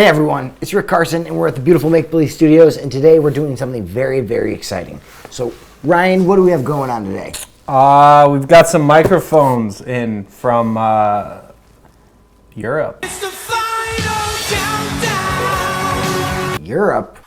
Hey everyone, it's Rick Carson and we're at the beautiful Make Believe Studios, and today we're doing something very, very exciting. So Ryan, what do we have going on today? We've got some microphones in from Europe. It's the final countdown! Europe?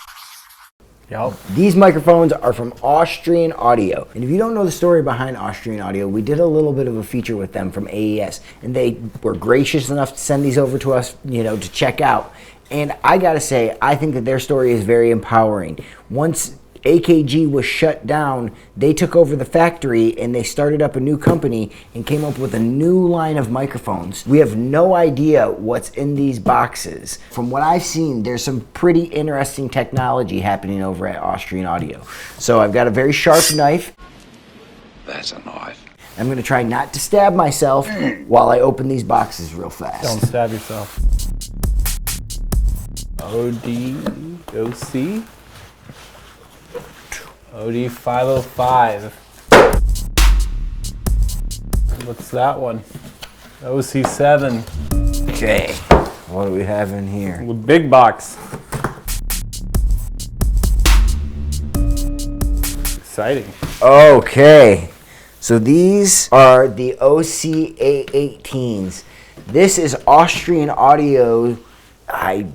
Yep. These microphones are from Austrian Audio. And if you don't know the story behind Austrian Audio, we did a little bit of a feature with them from AES, and they were gracious enough to send these over to us, to check out. And I gotta say, I think that their story is very empowering. Once AKG was shut down, they took over the factory and they started up a new company and came up with a new line of microphones. We have no idea what's in these boxes. From what I've seen, there's some pretty interesting technology happening over at Austrian Audio. So I've got a very sharp knife. That's a knife. I'm gonna try not to stab myself while I open these boxes real fast. Don't stab yourself. OC 505. What's that one? OC7. Okay, what do we have in here? Big box. Exciting. Okay, so these are the OC-A18s. This is Austrian Audio. I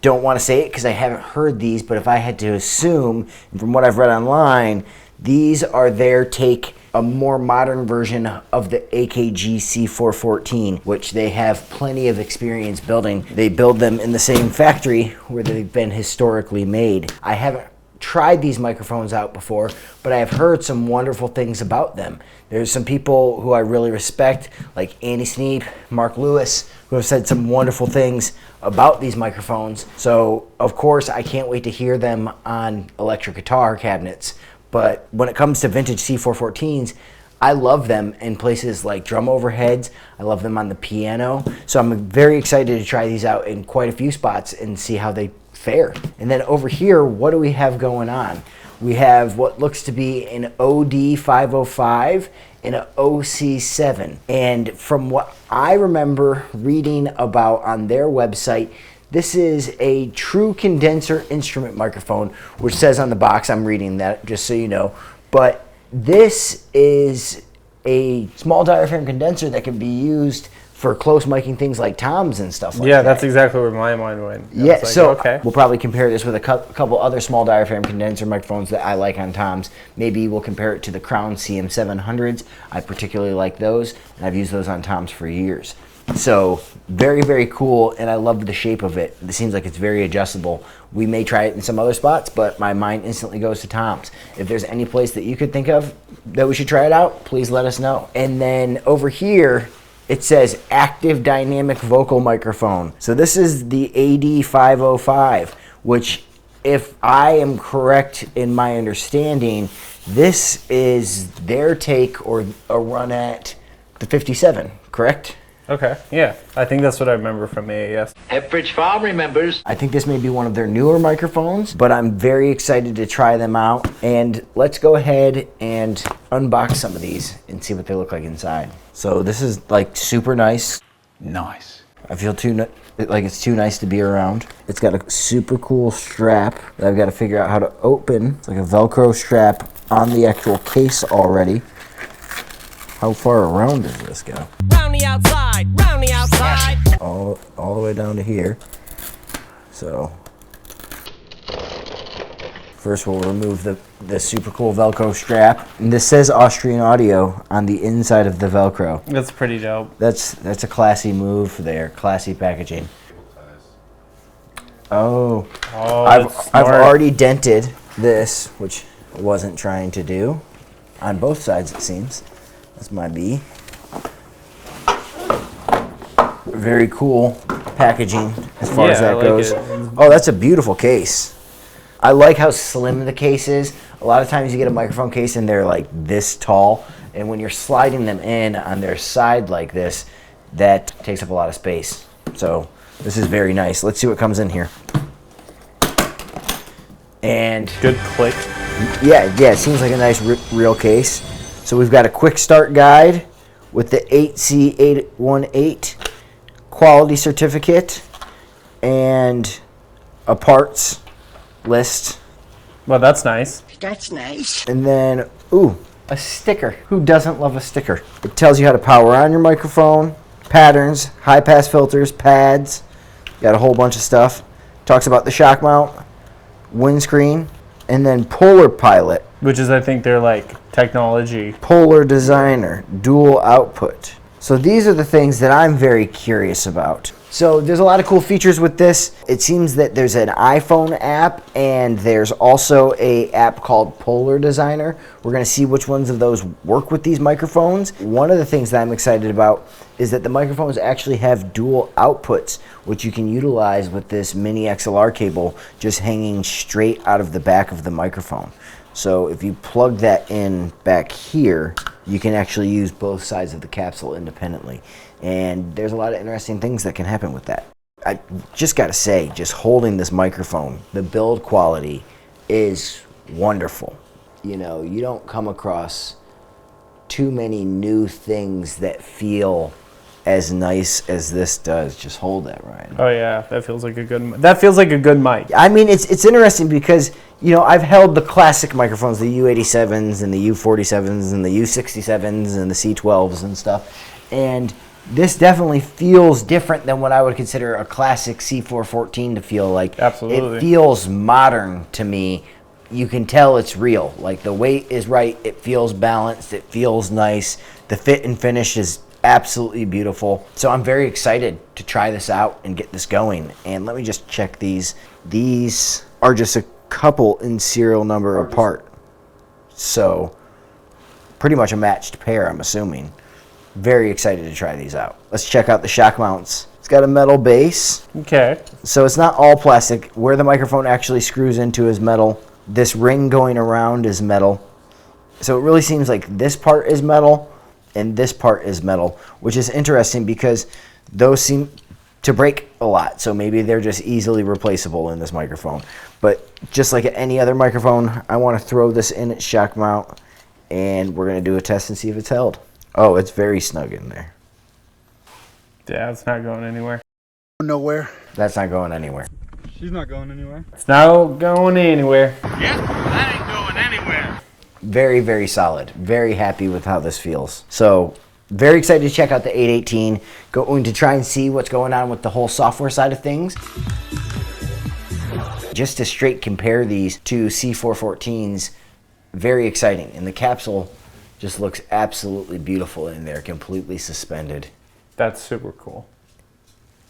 don't want to say it because I haven't heard these, but if I had to assume, from what I've read online, these are their take, a more modern version of the AKG C414, which they have plenty of experience building. They build them in the same factory where they've been historically made. I haven't tried these microphones out before, but I have heard some wonderful things about them. There's some people who I really respect, like Andy Sneap, Mark Lewis, who have said some wonderful things about these microphones. So, of course, I can't wait to hear them on electric guitar cabinets. But when it comes to vintage C414s, I love them in places like drum overheads. I love them on the piano. So I'm very excited to try these out in quite a few spots and see how they fare. And then over here, what do we have going on? We have what looks to be an OD505 and an OC7. And from what I remember reading about on their website, this is a true condenser instrument microphone, which says on the box, I'm reading that just so you know, but this is a small diaphragm condenser that can be used for close miking things like toms and stuff like that. Yeah, that's exactly where my mind went. Yeah, like, so okay. We'll probably compare this with a couple other small diaphragm condenser microphones that I like on toms. Maybe we'll compare it to the Crown CM700s. I particularly like those, and I've used those on toms for years. So very, very cool, and I love the shape of it. It seems like it's very adjustable. We may try it in some other spots, but my mind instantly goes to toms. If there's any place that you could think of that we should try it out, please let us know. And then over here, it says active dynamic vocal microphone. So this is the AD505, which, if I am correct in my understanding, this is their take or a run at the 57, correct? Okay, yeah. I think that's what I remember from AES. Pepperidge Farm remembers. I think this may be one of their newer microphones, but I'm very excited to try them out. And let's go ahead and unbox some of these and see what they look like inside. So this is like super nice. Nice. I feel like it's too nice to be around. It's got a super cool strap that I've got to figure out how to open. It's like a Velcro strap on the actual case already. How far around does this go? Round the outside, round the outside. All the way down to here. So first we'll remove the super cool Velcro strap. And this says Austrian Audio on the inside of the Velcro. That's pretty dope. That's a classy move there, classy packaging. Oh, I've already dented this, which I wasn't trying to do. On both sides, it seems. That's my B. Very cool packaging as far as that goes. Oh, that's a beautiful case. I like how slim the case is. A lot of times you get a microphone case and they're like this tall, and when you're sliding them in on their side like this, that takes up a lot of space. So this is very nice. Let's see what comes in here. And good click. Yeah, it seems like a nice real case. So we've got a quick start guide with the 8C818 quality certificate. and a parts list. Well, that's nice. That's nice. And then, ooh, a sticker. Who doesn't love a sticker? It tells you how to power on your microphone, patterns, high pass filters, pads. Got a whole bunch of stuff. Talks about the shock mount, windscreen, and then Polar Pilot. Which is, I think, their like technology. Polar Designer, dual output. So these are the things that I'm very curious about. So there's a lot of cool features with this. It seems that there's an iPhone app and there's also a app called Polar Designer. We're gonna see which ones of those work with these microphones. One of the things that I'm excited about is that the microphones actually have dual outputs, which you can utilize with this mini XLR cable just hanging straight out of the back of the microphone. So if you plug that in back here, you can actually use both sides of the capsule independently. And there's a lot of interesting things that can happen with that. I just gotta say, just holding this microphone, the build quality is wonderful. You know, you don't come across too many new things that feel as nice as this does. Just hold that, Ryan. Oh yeah, that feels like a good mic. I mean, it's interesting because, you know, I've held the classic microphones, the U87s and the U47s and the U67s and the C12s and stuff. And this definitely feels different than what I would consider a classic C414 to feel like. Absolutely. It feels modern to me. You can tell it's real. Like, the weight is right. It feels balanced. It feels nice. The fit and finish is absolutely beautiful. So I'm very excited to try this out and get this going. And let me just check these. These are just a couple in serial number apart. So pretty much a matched pair, I'm assuming. Very excited to try these out. Let's check out the shock mounts. It's got a metal base. Okay. So it's not all plastic. Where the microphone actually screws into is metal. This ring going around is metal. So it really seems like this part is metal and this part is metal, which is interesting because those seem to break a lot. So maybe they're just easily replaceable in this microphone. But just like any other microphone, I want to throw this in its shock mount and we're going to do a test and see if it's held. Oh, it's very snug in there. Yeah, it's not going anywhere. Nowhere. That's not going anywhere. She's not going anywhere. It's not going anywhere. Yep, that ain't going anywhere. Very, very solid. Very happy with how this feels. So, very excited to check out the 818. Going to try and see what's going on with the whole software side of things. Just to straight compare these to C414s, very exciting. And the capsule just looks absolutely beautiful in there, completely suspended. That's super cool.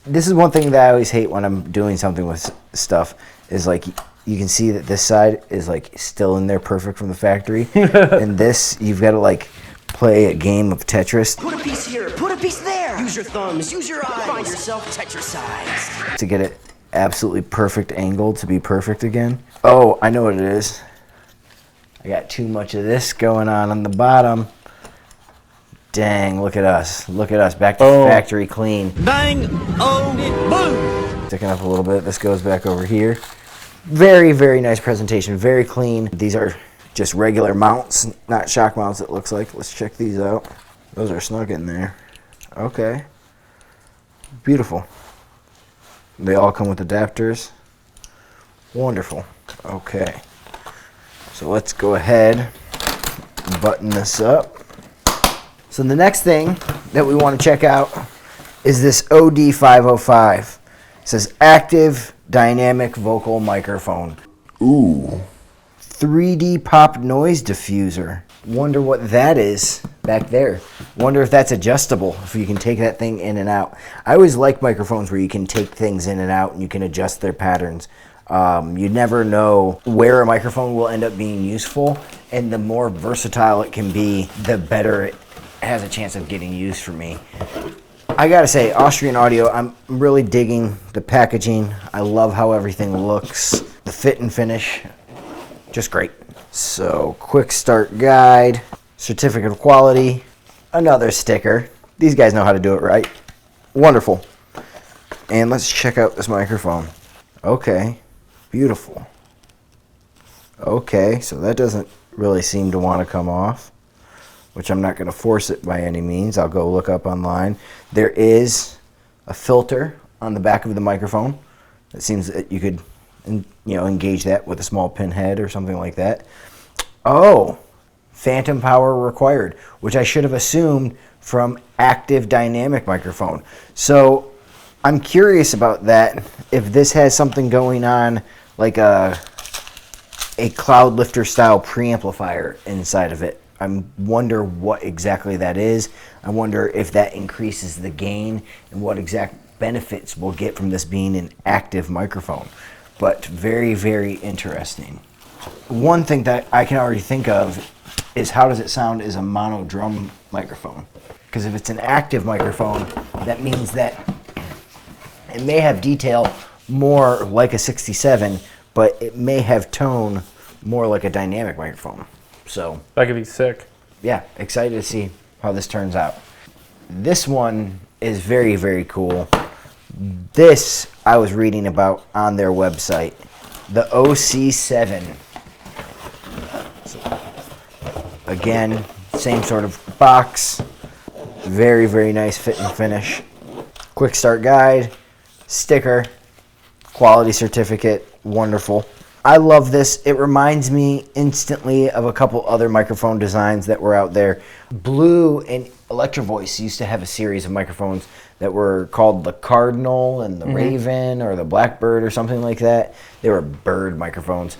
This is one thing that I always hate when I'm doing something with stuff, is like you can see that this side is like still in there perfect from the factory. And this, you've got to like play a game of Tetris Put a piece here, put a piece there. Use your thumbs, use your eyes. Find yourself Tetrasize. to get it absolutely perfect angle to be perfect again. Oh, I know what it is. I got too much of this going on the bottom. Dang, look at us. Look at us. Back to factory clean. Bang, oh, boom. Sticking up a little bit. This goes back over here. Very, very nice presentation. Very clean. These are just regular mounts, not shock mounts, it looks like. Let's check these out. Those are snug in there. Okay. Beautiful. They all come with adapters. Wonderful. Okay. So let's go ahead and button this up. So the next thing that we want to check out is this OD505. It says Active Dynamic Vocal Microphone. Ooh. 3D pop noise diffuser. Wonder what that is back there. Wonder if that's adjustable, if you can take that thing in and out. I always like microphones where you can take things in and out and you can adjust their patterns. You never know where a microphone will end up being useful, and the more versatile it can be, the better it has a chance of getting used for me. I gotta say, Austrian Audio, I'm really digging the packaging. I love how everything looks. The fit and finish, just great. So, quick start guide, certificate of quality, another sticker. These guys know how to do it right. Wonderful. And let's check out this microphone. Okay, beautiful. Okay, so that doesn't really seem to want to come off, which I'm not going to force it by any means. I'll go look up online. There is a filter on the back of the microphone, It seems that you could, engage that with a small pinhead or something like that. Oh, phantom power required, which I should have assumed from active dynamic microphone. So I'm curious about that. If this has something going on, like a cloud lifter style preamplifier inside of it. I wonder what exactly that is. I wonder if that increases the gain and what exact benefits we'll get from this being an active microphone. But very, very interesting. One thing that I can already think of is how does it sound as a mono drum microphone? Because if it's an active microphone, that means that it may have detail more like a 67, but it may have tone more like a dynamic microphone. So That could be sick. yeah, excited to see how this turns out. This one is very, very cool. This I was reading about on their website, the OC7. So, again, same sort of box, very, very nice fit and finish. Quick start guide, sticker, quality certificate, wonderful. I love this. It reminds me instantly of a couple other microphone designs that were out there. Blue and Electro Voice used to have a series of microphones that were called the Cardinal and the Raven or the Blackbird or something like that. They were bird microphones.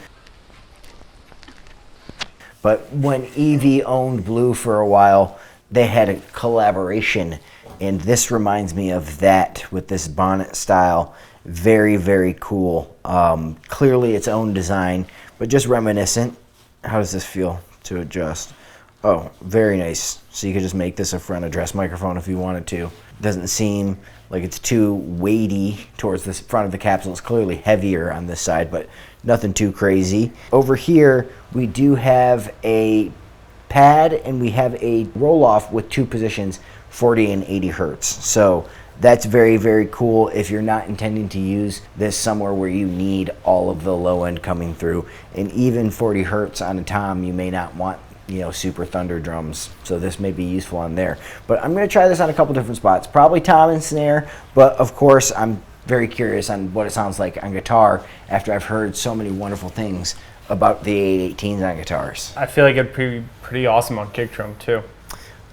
But when EV owned Blue for a while, they had a collaboration, and this reminds me of that with this bonnet style. Very, very cool. Clearly its own design, but just reminiscent. How does this feel to adjust? Oh, very nice. So you could just make this a front address microphone if you wanted to. Doesn't seem like it's too weighty towards the front of the capsule. It's clearly heavier on this side, but nothing too crazy. Over here, we do have a pad and we have a roll-off with two positions, 40 and 80 hertz. So that's very, very cool if you're not intending to use this somewhere where you need all of the low end coming through. And even 40 hertz on a tom, you may not want, super thunder drums. So this may be useful on there. But I'm going to try this on a couple different spots. Probably tom and snare, but of course I'm very curious on what it sounds like on guitar after I've heard so many wonderful things about the 818s on guitars. I feel like it'd be pretty awesome on kick drum too.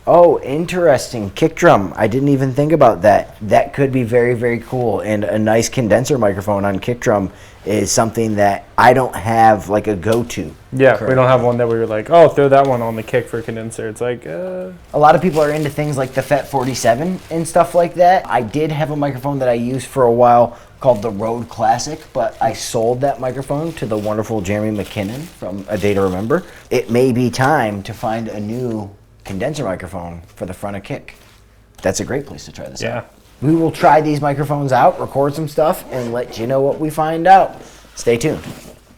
Oh, interesting. Kick drum. I didn't even think about that. That could be very, very cool. And a nice condenser microphone on kick drum is something that I don't have like a go-to. Yeah, we don't have one that we were like, oh, throw that one on the kick for a condenser. It's like, A lot of people are into things like the FET 47 and stuff like that. I did have a microphone that I used for a while called the Rode Classic, but I sold that microphone to the wonderful Jeremy McKinnon from A Day to Remember. It may be time to find a new condenser microphone for the front of kick. That's a great place to try this out. We will try these microphones out, record some stuff, and let you know what we find out. Stay tuned.